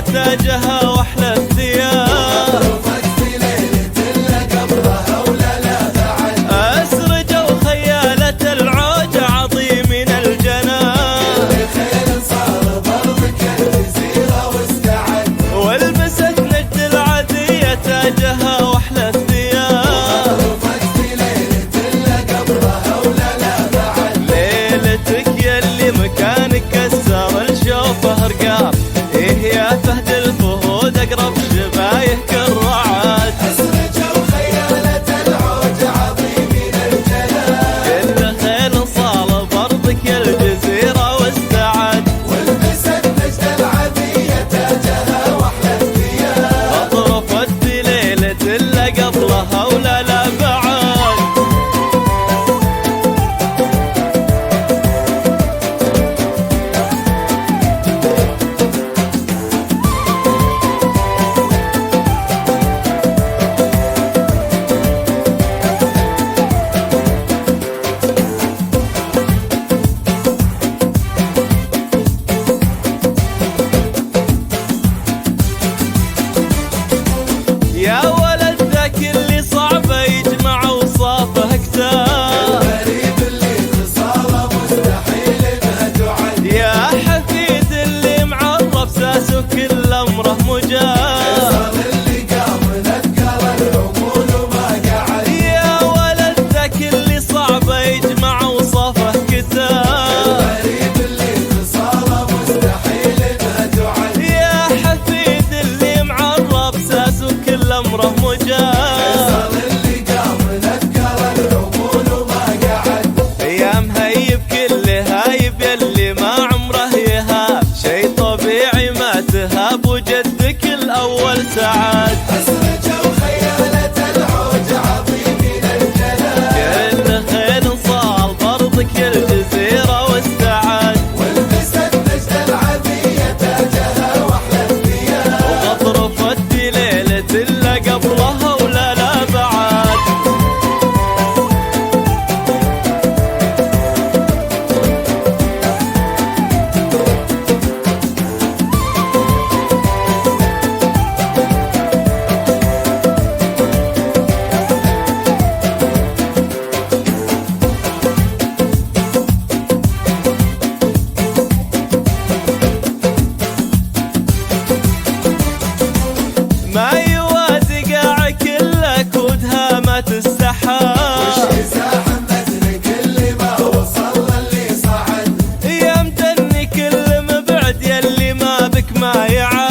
هي تاجها واحلى الثياب. في ليلة إلا قبلها ولا لا بعد. أسرجوا خيالة العود عظيم من الجنان. الخيل صار ضربك الجزيرة واستعد. ولبست نجد العدية تاجها واحلى الثياب. في ليلة إلا قبلها ولا لا بعد. ليلتك يلي مكانك كسر الشوفة رقاب. إيه يا فهد الفهود أقرب شبايه كالرعاد. أسرجوا خيالة العود عظيم من الجلال. كل خيل صال برضك الجزيرة واستعد. ولبست نجد العدية تاجها واحلى الثياب. أطرفت بليلة إلا قبلها ولا لا بعد. يا ولد ذاك اللي صعبه يجمع اوصافه كتاب. الغريب اللي خصاله مستحيل انها تعد. يا حفيد اللي معرف ساسه كل امره مجاب. صار اللي قام نذكر العقول وما قعد. يا ولد ذاك اللي صعبه يجمع اوصافه كتاب. الغريب اللي خصاله مستحيل انها تعد. يا حفيد اللي معرف ساسه كل امره مجاب. صار اللي قام نذكر العقول وما قعد. يا مهيب كل هايب يلي ما عمره يهاب. شي طبيعي ما تهاب وجدك الاول سعاد. أسرجوا خيالة العود عظيم من الجلال. كل خيل صال برضك الجزيرة واستعاد. ولبست نجد العدية تاجها واحلى الثياب. وغطرفت بليلة إلا قبلها ولا لا بعد. ما يوازي قاع كله كودها ما تستحى. يزاحم مدرك اللي ما وصل اللي صعد. يا متني كل مبعد يلي ما بك ما يعاد.